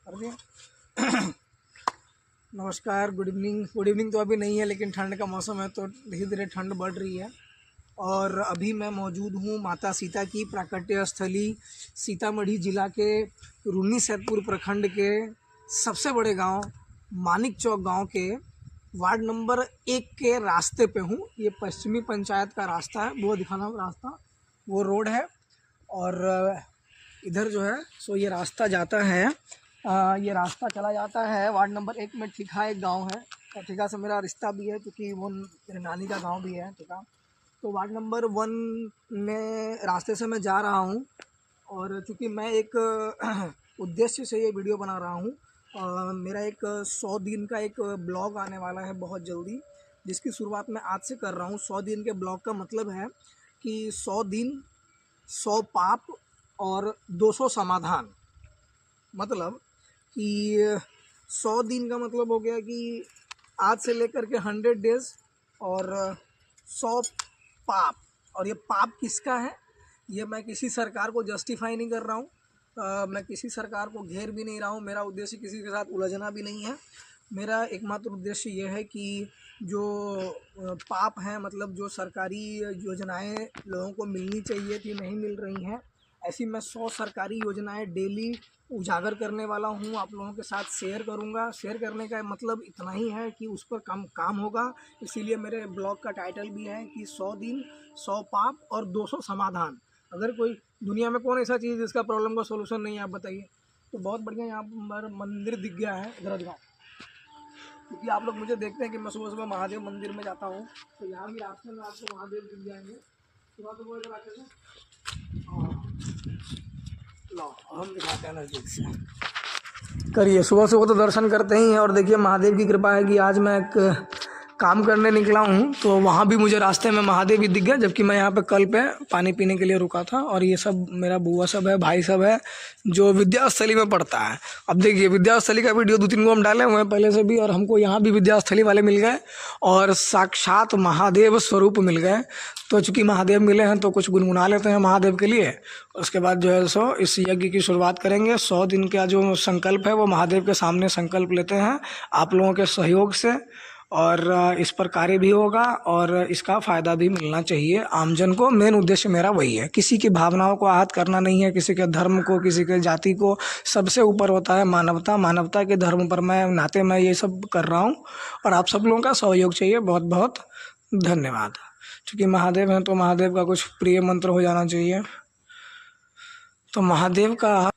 कर दिया। नमस्कार, गुड इवनिंग। गुड इवनिंग तो अभी नहीं है, लेकिन ठंड का मौसम है तो धीरे धीरे ठंड बढ़ रही है। और अभी मैं मौजूद हूँ माता सीता की प्राकट्य स्थली सीतामढ़ी जिला के रून्नी सैदपुर प्रखंड के सबसे बड़े गांव मानिक चौक गांव के वार्ड नंबर 1 के रास्ते पे हूँ। ये पश्चिमी पंचायत का रास्ता है, वो दिखाना रास्ता, वो रोड है। और इधर जो है सो ये रास्ता जाता है, ये रास्ता चला जाता है वार्ड नंबर 1 में। ठीका एक गांव है और ठीका से मेरा रिश्ता भी है, क्योंकि वो मेरे नानी का गांव भी है ठीका। तो वार्ड नंबर 1 में रास्ते से मैं जा रहा हूँ। और चूँकि मैं एक उद्देश्य से ये वीडियो बना रहा हूँ, मेरा एक 100 दिन का एक ब्लॉग आने वाला है बहुत जल्दी, जिसकी शुरुआत मैं आज से कर रहा हूँ। 100 दिन के ब्लॉग का मतलब है कि 100 दिन 100 पाप और 200 समाधान। मतलब कि 100 दिन का मतलब हो गया कि आज से लेकर के 100 डेज और 100 पाप। और ये पाप किसका है, ये मैं किसी सरकार को जस्टिफाई नहीं कर रहा हूँ, मैं किसी सरकार को घेर भी नहीं रहा हूँ। मेरा उद्देश्य किसी के साथ उलझना भी नहीं है। मेरा एकमात्र उद्देश्य ये है कि जो पाप हैं, मतलब जो सरकारी योजनाएं लोगों को मिलनी चाहिए थी नहीं मिल रही हैं, ऐसी मैं 100 सरकारी योजनाएं डेली उजागर करने वाला हूं, आप लोगों के साथ शेयर करूंगा। शेयर करने का मतलब इतना ही है कि उस पर काम होगा। इसीलिए मेरे ब्लॉग का टाइटल भी है कि 100 दिन 100 पाप और 200 समाधान। अगर कोई दुनिया में कौन ऐसा चीज़ जिसका प्रॉब्लम का सोल्यूशन नहीं है, आप बताइए। तो बहुत बढ़िया यहाँ पर मंदिर दिख गया है इधर गाँव, क्योंकि आप लोग मुझे देखते हैं कि मैं सुबह सुबह महादेव मंदिर में जाता हूँ। तो यहाँ भी रास्ते में आपको महादेव दिख जाएंगे। सुबह सुबह इधर आते थे, लो हम दिखाते हैं नज़दीक से। करिए, सुबह सुबह तो दर्शन करते ही हैं। और देखिए महादेव की कृपा है कि आज मैं एक काम करने निकला हूँ, तो वहाँ भी मुझे रास्ते में महादेव ही दिख गया, जबकि मैं यहाँ पे कल पे पानी पीने के लिए रुका था। और ये सब मेरा बुआ सब है, भाई सब है, जो विद्यास्थली में पढ़ता है। अब देखिए विद्यास्थली का वीडियो 2-3 गो हम डाले हुए हैं पहले से भी, और हमको यहाँ भी विद्यास्थली वाले मिल गए और साक्षात महादेव स्वरूप मिल गए। तो चूँकि महादेव मिले हैं तो कुछ गुनगुना लेते हैं महादेव के लिए। उसके बाद जो है सो इस यज्ञ की शुरुआत करेंगे। 100 दिन का जो संकल्प है वो महादेव के सामने संकल्प लेते हैं आप लोगों के सहयोग से, और इस पर कार्य भी होगा और इसका फ़ायदा भी मिलना चाहिए आमजन को। मेन उद्देश्य मेरा वही है, किसी की भावनाओं को आहत करना नहीं है, किसी के धर्म को, किसी के जाति को। सबसे ऊपर होता है मानवता। मानवता के धर्म पर मैं नाते मैं ये सब कर रहा हूँ, और आप सब लोगों का सहयोग चाहिए। बहुत बहुत धन्यवाद। क्योंकि महादेव हैं तो महादेव का कुछ प्रिय मंत्र हो जाना चाहिए। तो महादेव का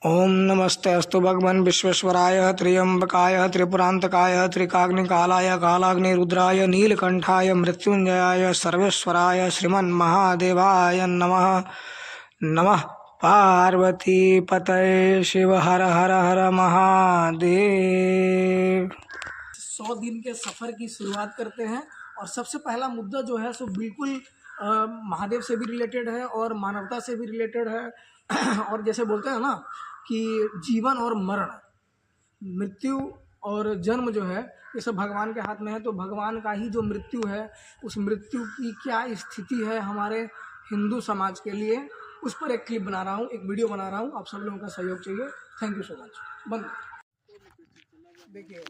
ओम नमस्ते अस्तु भगवन् विश्वेश्वराय त्र्यंबकाय त्रिपुरांतकाय त्रिकाग्निकालाय कालाग्निरुद्राय नीलकंठाय मृत्युंजयाय सर्वेश्वराय श्रीमन्महादेवाय नमः। नमः पार्वती पतये शिव हर हर हर महादेव। 100 दिन के सफ़र की शुरुआत करते हैं। और सबसे पहला मुद्दा जो है सो बिल्कुल महादेव से भी रिलेटेड है और मानवता से भी रिलेटेड है। और जैसे बोलते हैं ना कि जीवन और मरण, मृत्यु और जन्म जो है ये सब भगवान के हाथ में है। तो भगवान का ही जो मृत्यु है, उस मृत्यु की क्या स्थिति है हमारे हिंदू समाज के लिए, उस पर एक क्लिप बना रहा हूँ, एक वीडियो बना रहा हूँ। आप सब लोगों का सहयोग चाहिए। Thank you so much. बंद देखिए।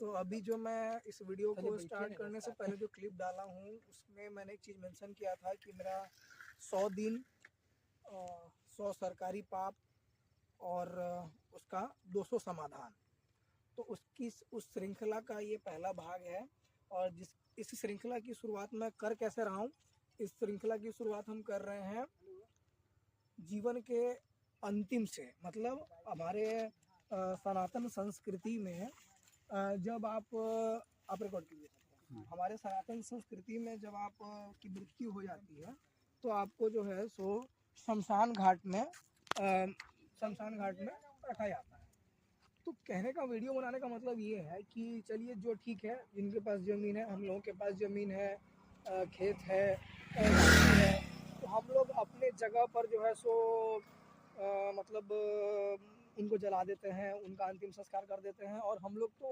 तो अभी जो मैं इस वीडियो को स्टार्ट करने से पहले जो क्लिप डाला हूँ, उसमें मैंने एक चीज़ मेंशन किया था कि मेरा 100 दिन 100 सरकारी पाप और उसका 200 समाधान। तो उस श्रृंखला का ये पहला भाग है। और इस श्रृंखला की शुरुआत मैं कर कैसे रहा हूँ, इस श्रृंखला की शुरुआत हम कर रहे हैं जीवन के अंतिम से। मतलब हमारे सनातन संस्कृति में जब आप रिकॉर्ड कीजिए, हमारे सनातन संस्कृति में जब आप की मृत्यु हो जाती है तो आपको जो है सो शमशान घाट में रखा जाता है। तो कहने का, वीडियो बनाने का मतलब ये है कि चलिए जो ठीक है, जिनके पास ज़मीन है, हम लोगों के पास ज़मीन है, खेत है, गाड़ी है, तो हम लोग अपने जगह पर जो है सो मतलब उनको जला देते हैं, उनका अंतिम संस्कार कर देते हैं। और हम लोग तो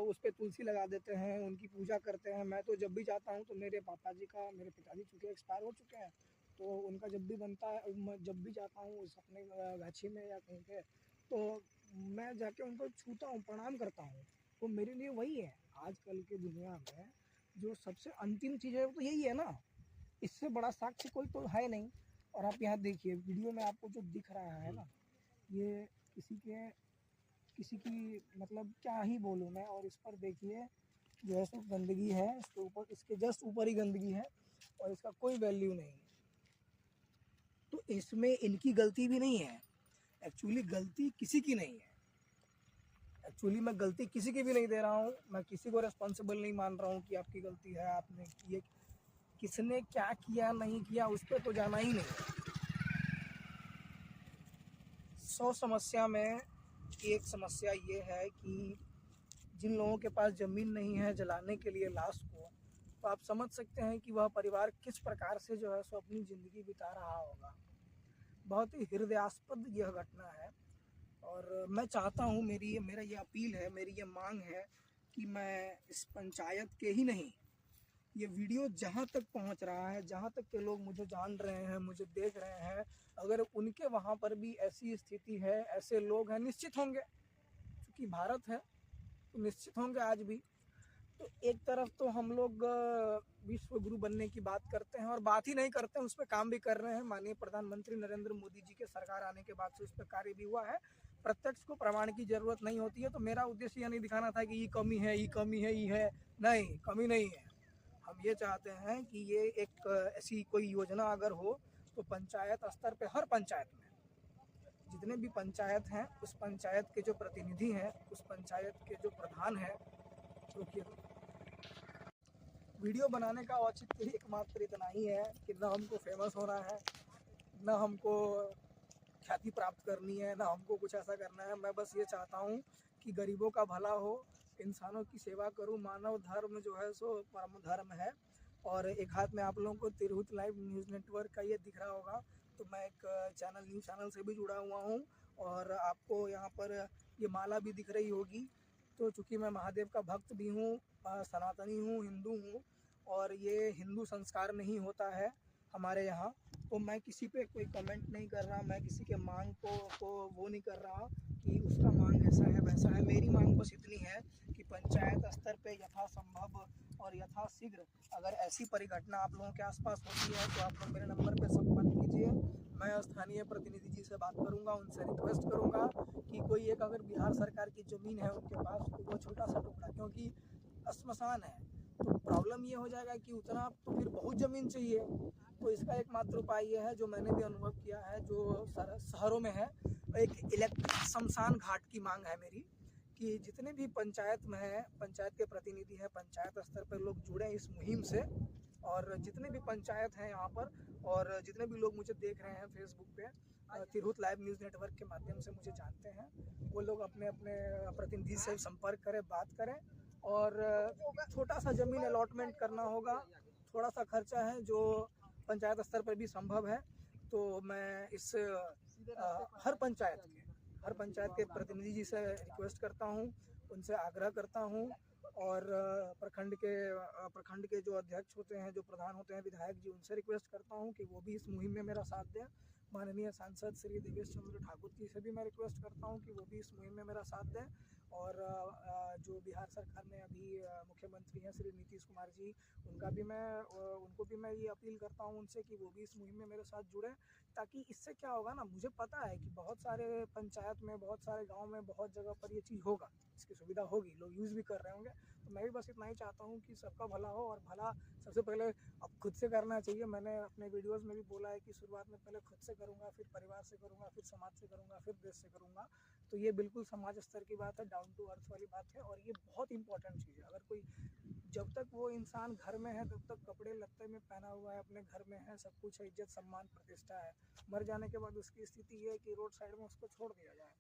उस पर तुलसी लगा देते हैं, उनकी पूजा करते हैं। मैं तो जब भी जाता हूँ तो मेरे पिताजी चूँकि एक्सपायर हो चुके हैं, तो उनका जब भी बनता है, मैं जब भी जाता हूँ उस अपने गाछी में या कहीं पे, तो मैं जाके उनको छूता हूँ, प्रणाम करता हूँ। तो मेरे लिए वही है आजकल की दुनिया में जो सबसे अंतिम चीज़ है, वो तो यही है ना। इससे बड़ा साक्ष्य कोई तो है नहीं। और आप यहाँ देखिए वीडियो में आपको जो दिख रहा है ना, ये किसी की मतलब क्या ही बोलूँ मैं। और इस पर देखिए जो है सो गंदगी है, इसके ऊपर, इसके जस्ट ऊपर ही गंदगी है और इसका कोई वैल्यू नहीं है। तो इसमें इनकी गलती भी नहीं है, एक्चुअली गलती किसी की नहीं है। एक्चुअली मैं गलती किसी की भी नहीं दे रहा हूँ, मैं किसी को रिस्पॉन्सिबल नहीं मान रहा हूँ कि आपकी गलती है, आपने ये किसने क्या किया नहीं किया उस पर तो जाना ही नहीं। 100 समस्या में एक समस्या ये है कि जिन लोगों के पास ज़मीन नहीं है जलाने के लिए लाश को, तो आप समझ सकते हैं कि वह परिवार किस प्रकार से जो है सो अपनी ज़िंदगी बिता रहा होगा। बहुत ही हृदयास्पद यह घटना है। और मैं चाहता हूँ, मेरा ये अपील है, मेरी ये मांग है कि मैं इस पंचायत के ही नहीं, ये वीडियो जहाँ तक पहुँच रहा है, जहाँ तक के लोग मुझे जान रहे हैं, मुझे देख रहे हैं, अगर उनके वहाँ पर भी ऐसी स्थिति है, ऐसे लोग हैं, निश्चित होंगे, क्योंकि भारत है तो निश्चित होंगे आज भी। तो एक तरफ तो हम लोग विश्व गुरु बनने की बात करते हैं और बात ही नहीं करते हैं, उस पर काम भी कर रहे हैं। माननीय प्रधानमंत्री नरेंद्र मोदी जी के सरकार आने के बाद से उस पर कार्य भी हुआ है। प्रत्यक्ष को प्रमाण की जरूरत नहीं होती है। तो मेरा उद्देश्य यह नहीं दिखाना था कि ये कमी है, ये कमी है, ये है, नहीं, कमी नहीं है। हम ये चाहते हैं कि ये एक ऐसी कोई योजना अगर हो तो पंचायत स्तर पे, हर पंचायत में जितने भी पंचायत हैं, उस पंचायत के जो प्रतिनिधि हैं, उस पंचायत के जो प्रधान हैं, रुकिए, वीडियो बनाने का औचित्य एकमात्र इतना ही है कि ना हमको फेमस होना है, ना हमको ख्याति प्राप्त करनी है, ना हमको कुछ ऐसा करना है। मैं बस ये चाहता हूँ कि गरीबों का भला हो, इंसानों की सेवा करूँ। मानव धर्म जो है सो परम धर्म है। और एक हाथ में आप लोगों को तिरहुत लाइव न्यूज़ नेटवर्क का ये दिख रहा होगा, तो मैं एक न्यूज़ चैनल से भी जुड़ा हुआ हूँ। और आपको यहाँ पर ये माला भी दिख रही होगी। तो चूँकि मैं महादेव का भक्त भी हूँ, सनातनी हूँ, हिंदू हूँ, और ये हिंदू संस्कार में ही होता है हमारे यहाँ। तो मैं किसी पे कोई कमेंट नहीं कर रहा, मैं किसी के मांग को वो नहीं कर रहा कि उसका मांग ऐसा है वैसा है। मेरी मांग बस इतनी है कि पंचायत स्तर पे यथासंभव और यथाशीघ्र अगर ऐसी परिघटना आप लोगों के आसपास होती है तो आप लोग मेरे नंबर पर संपर्क कीजिए। मैं स्थानीय प्रतिनिधि जी से बात करूंगा, उनसे रिक्वेस्ट करूंगा कि कोई एक अगर बिहार सरकार की ज़मीन है उनके पास, तो वो छोटा सा टुकड़ा, क्योंकि श्मशान है तो प्रॉब्लम ये हो जाएगा कि उतना तो फिर बहुत ज़मीन चाहिए। तो इसका एकमात्र उपाय ये है, जो मैंने भी अनुभव किया है, जो शहरों में है, एक इलेक्ट्रिक शमशान घाट की मांग है मेरी कि जितने भी पंचायत में है, पंचायत के प्रतिनिधि हैं, पंचायत स्तर पर लोग जुड़े इस मुहिम से। और जितने भी पंचायत हैं यहाँ पर, और जितने भी लोग मुझे देख रहे हैं फेसबुक पे, तिरहुत लाइव न्यूज़ नेटवर्क के माध्यम से मुझे जानते हैं, वो लोग अपने अपने प्रतिनिधि से संपर्क करें, बात करें। और छोटा सा ज़मीन अलॉटमेंट करना होगा, थोड़ा सा खर्चा है जो पंचायत स्तर पर भी संभव है। तो मैं इस हर पंचायत के प्रतिनिधि जी से रिक्वेस्ट करता हूँ, उनसे आग्रह करता हूँ। और प्रखंड के जो अध्यक्ष होते हैं, जो प्रधान होते हैं, विधायक जी, उनसे रिक्वेस्ट करता हूँ कि वो भी इस मुहिम में मेरा साथ दें। माननीय सांसद श्री देवेश चंद्र ठाकुर जी से भी मैं रिक्वेस्ट करता हूँ कि वो भी इस मुहिम में मेरा साथ दें। और जो बिहार सरकार में अभी मुख्यमंत्री हैं श्री नीतीश कुमार जी, उनको भी मैं ये अपील करता हूँ उनसे कि वो भी इस मुहिम में मेरे साथ जुड़ें। ताकि इससे क्या होगा ना, मुझे पता है कि बहुत सारे पंचायत में, बहुत सारे गांव में, बहुत जगह पर ये चीज़ होगा, इसकी सुविधा होगी, लोग यूज़ भी कर रहे होंगे। तो मैं भी बस इतना ही चाहता हूँ कि सबका भला हो, और भला सबसे पहले अब खुद से करना चाहिए। मैंने अपने वीडियोस में भी बोला है कि शुरुआत में पहले खुद से करूँगा, फिर परिवार से करूँगा, फिर समाज से करूँगा, फिर देश से करूँगा। तो ये बिल्कुल समाज स्तर की बात है, डाउन टू अर्थ वाली बात है, और ये बहुत इंपॉर्टेंट चीज़ है। अगर कोई, जब तक वो इंसान घर में है तब तक कपड़े लत्ते में पहना हुआ है, अपने घर में है, सब कुछ है, इज्जत सम्मान प्रतिष्ठा है। मर जाने के बाद उसकी स्थिति ये है कि रोड साइड में उसको छोड़ दिया जाए।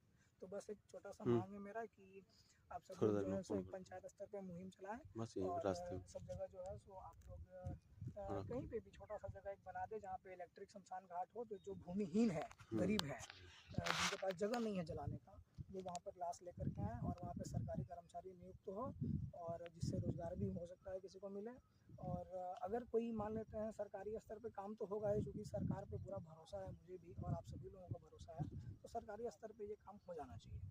तो बस एक छोटा सा मांग है मेरा कि आप सब लोग जो है सो एक पंचायत स्तर पर मुहिम चलाएं, और सब जगह जो है सो आप लोग कहीं पे भी छोटा सा जगह एक बना दे जहाँ पे इलेक्ट्रिक शमशान घाट हो। तो जो भूमिहीन है, गरीब है, जिनके पास जगह नहीं है जलाने का, वो वहाँ पर लाश लेकर के आएँ, और वहाँ पे सरकारी कर्मचारी नियुक्त हो, और जिससे रोज़गार भी हो सकता है किसी को मिले। और अगर कोई मान लेते हैं सरकारी स्तर पे काम तो होगा ही, क्योंकि सरकार पे पूरा भरोसा है मुझे भी और आप सभी लोगों का भरोसा है, तो सरकारी स्तर पे ये काम हो जाना चाहिए।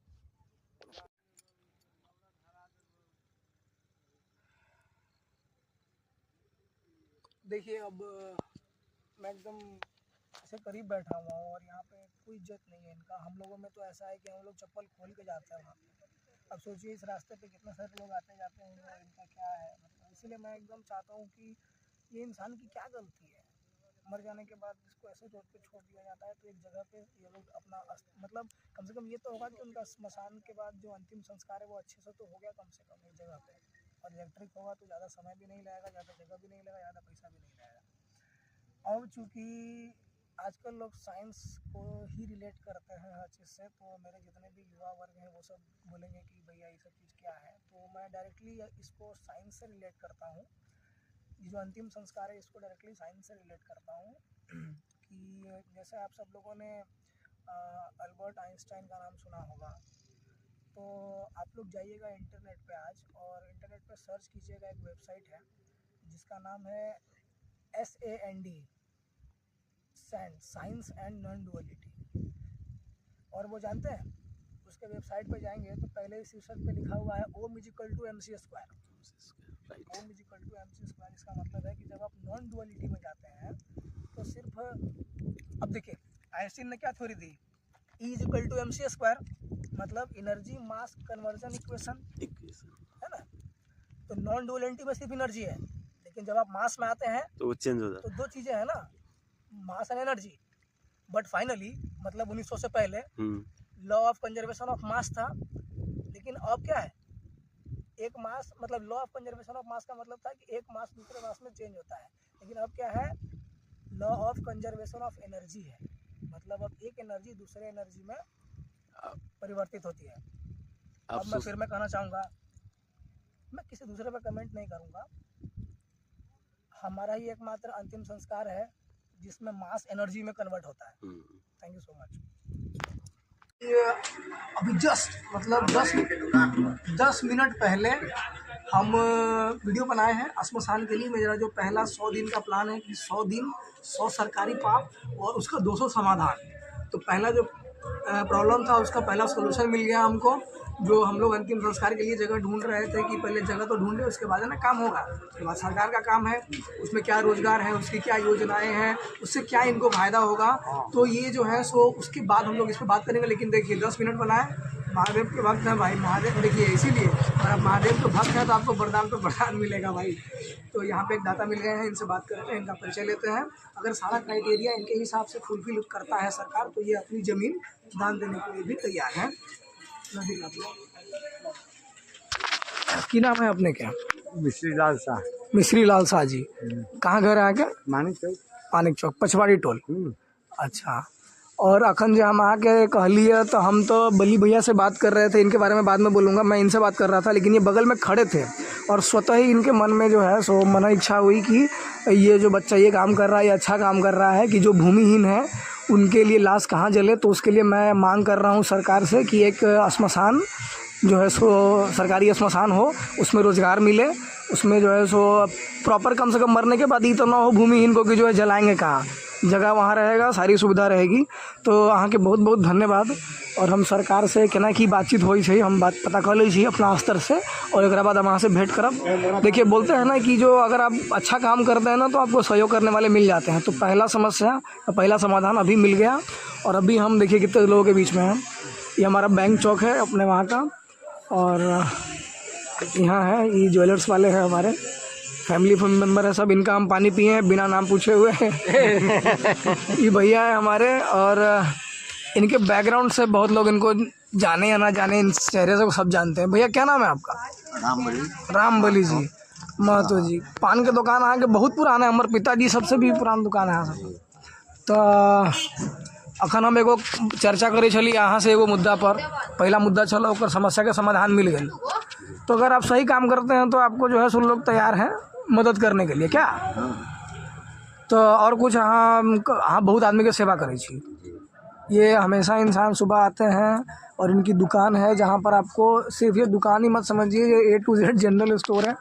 देखिए अब मैं एकदम ऐसे करीब बैठा हुआ हूँ और यहाँ पे कोई इज्जत नहीं है इनका। हम लोगों में तो ऐसा है कि हम लोग चप्पल खोल के जाते हैं वहाँ पे। अब सोचिए इस रास्ते पे कितने सारे लोग आते जाते होंगे और इनका क्या है, मतलब इसलिए मैं एकदम चाहता हूँ कि ये इंसान की क्या गलती है, मर जाने के बाद इसको ऐसे रोड पे छोड़ दिया जाता है। तो एक जगह पे ये लोग अपना मतलब कम से कम ये तो होगा कि उनका श्मशान के बाद जो अंतिम संस्कार है वो अच्छे से तो हो गया कम से कम एक जगह पे। और इलेक्ट्रिक होगा तो ज़्यादा समय भी नहीं लगेगा, ज़्यादा जगह भी नहीं लगेगा, ज़्यादा पैसा भी नहीं लगेगा। और चूँकि आजकल लोग साइंस को ही रिलेट करते हैं हर चीज़ से, तो मेरे जितने भी युवा वर्ग हैं वो सब बोलेंगे कि भैया ये सब चीज़ क्या है, तो मैं डायरेक्टली इसको साइंस से रिलेट करता हूँ। ये जो अंतिम संस्कार है इसको डायरेक्टली साइंस से रिलेट करता हूँ कि जैसे आप सब लोगों ने अल्बर्ट आइंस्टाइन का नाम सुना होगा, तो आप लोग जाइएगा इंटरनेट पे आज और इंटरनेट पे सर्च कीजिएगा, एक वेबसाइट है जिसका नाम है SAND, science and non duality. और वो जानते हैं उसके वेबसाइट पे जाएंगे तो पहले ही शीर्षक पे लिखा हुआ है Om equal to MC square. Om equal to MC square इसका मतलब है कि जब आप नॉन डुअलिटी में जाते हैं तो सिर्फ, अब देखिए आइंस्टीन ने क्या थ्योरी दी, E equal to MC square, मतलब एनर्जी मास कन्वर्जन इक्वेशन है ना। तो नॉन डुअलिटी में सिर्फ एनर्जी है, लेकिन जब आप मास में आते हैं तो वो चेंज हो जाता है। तो दो चीज़ें हैं ना, mass and energy. But finally मतलब 1900 से पहले law of conservation of mass था, लेकिन अब क्या है, एक मास मतलब law of conservation of mass का मतलब था कि एक मास दूसरे मास में चेंज होता है, लेकिन अब क्या है, law of conservation of energy है, मतलब अब एक एनर्जी दूसरे एनर्जी में परिवर्तित होती है। अब मैं फिर कहना चाहूँगा, मैं किसी दूसरे पर कमेंट नहीं करूँगा, हमारा ही एकमात्र अंतिम संस्कार है जिसमें मास एनर्जी में कन्वर्ट होता है। Thank you so much. अभी जस्ट मतलब 10 मिनट पहले हम वीडियो बनाए हैं श्मशान के लिए। मेरा जो पहला 100 दिन का प्लान है कि 100 दिन 100 सरकारी पाप और उसका 200 समाधान। तो पहला जो प्रॉब्लम था उसका पहला सोल्यूशन मिल गया हमको। जो हम लोग अंतिम संस्कार के लिए जगह ढूंढ रहे थे कि पहले जगह तो ढूंढे, उसके बाद है ना काम होगा। उसके बाद सरकार का काम है, उसमें क्या रोजगार है, उसकी क्या योजनाएं हैं, उससे क्या इनको फ़ायदा होगा, तो ये जो है सो उसके बाद हम लोग इस पर बात करेंगे। लेकिन देखिए 10 मिनट बनाए, महादेव के भक्त हैं भाई, महादेव देखिए इसीलिए, और आप महादेव के भक्त हैं तो आपको वरदान पे वरदान मिलेगा भाई। तो यहाँ पे एक दाता मिल गए हैं, इनसे बात करते हैं, इनका परिचय लेते हैं। अगर सारा क्राइटेरिया इनके हिसाब से फुलफिल करता है सरकार, तो ये अपनी ज़मीन दान देने के लिए भी तैयार है। की नाम है अपने क्या? मिश्री लाल शाह। मिश्री लाल शाह जी, कहाँ घर है आके? मानिक चौक पछवाड़ी टोल। अच्छा, और अखन जो हम आके कहलिए तो हम तो बली भैया से बात कर रहे थे, इनके बारे में बाद में बोलूँगा, मैं इनसे बात कर रहा था, लेकिन ये बगल में खड़े थे और स्वतः ही इनके मन में जो है सो मन इच्छा हुई कि ये जो बच्चा ये काम कर रहा है, ये अच्छा काम कर रहा है कि जो भूमिहीन है उनके लिए लाश कहाँ जले। तो उसके लिए मैं मांग कर रहा हूँ सरकार से कि एक श्मशान जो है सो सरकारी श्मशान हो, उसमें रोज़गार मिले, उसमें जो है सो प्रॉपर कम से कम मरने के बाद ये तो ना हो भूमिहीन को कि जो है जलाएंगे कहाँ, जगह वहाँ रहेगा, सारी सुविधा रहेगी। तो अहाँ के बहुत बहुत धन्यवाद। और हम सरकार से केना की बातचीत हुई है, हम बात पता कर ली अपना स्तर से, और एक बाद हम वहाँ से भेंट करब। देखिए बोलते हैं ना कि जो अगर आप अच्छा काम करते हैं ना तो आपको सहयोग करने वाले मिल जाते हैं। तो पहला समस्या, पहला समाधान अभी मिल गया। और अभी हम देखिए कितने लोगों के बीच में हैं। ये हमारा बैंक चौक है अपने वहाँ का, और यहाँ है ये ज्वेलर्स वाले हैं, हमारे फैमिली मेम्बर है सब। इनका हम पानी पिए हैं बिना नाम पूछे हुए। ये भैया है हमारे, और इनके बैकग्राउंड से बहुत लोग इनको जाने या ना जाने, इन चेहरे से सब जानते हैं। भैया क्या नाम है आपका? रामबली जी महतो जी। पान के दुकान आके बहुत पुराना है, हमारे पिताजी सबसे भी पुराना दुकान है सब। तो अखन हम एगो चर्चा करे चली यहाँ से एगो मुद्दा पर, पहला मुद्दा चला और समस्या के समाधान मिल गए। तो अगर आप सही काम करते हैं तो आपको जो है सुन लोग तैयार हैं मदद करने के लिए, क्या? तो और कुछ हाँ बहुत आदमी के सेवा करे छी, ये हमेशा इंसान सुबह आते हैं और इनकी दुकान है जहाँ पर आपको सिर्फ ये दुकान ही मत समझिए, ये A to Z general store है।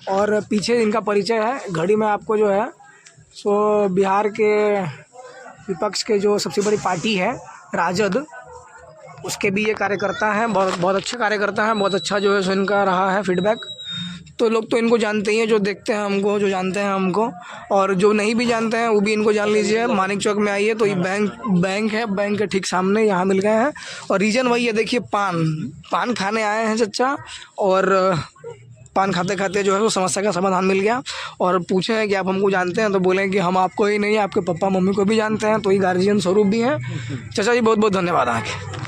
और पीछे इनका परिचय है घड़ी में आपको जो है सो बिहार के विपक्ष के जो सबसे बड़ी पार्टी है राजद, उसके भी ये कार्यकर्ता हैं, बहुत बहुत अच्छे कार्यकर्ता हैं, बहुत अच्छा जो है सो इनका रहा है फीडबैक। तो लोग तो इनको जानते ही हैं, जो देखते हैं हमको, जो जानते हैं हमको, और जो नहीं भी जानते हैं वो भी इनको जान लीजिए। मानिक चौक में आइए तो ये बैंक है, बैंक के ठीक सामने यहाँ मिल गए हैं। और रीज़न वही है, देखिए पान खाने आए हैं चच्चा, और पान खाते खाते जो है वो समस्या का समाधान मिल गया। और पूछे हैं कि आप हमको जानते हैं, तो बोले कि हम आपको ही नहीं आपके पापा मम्मी को भी जानते हैं, तो ये गार्जियन स्वरूप भी हैं। चाचा जी बहुत बहुत धन्यवाद आपके।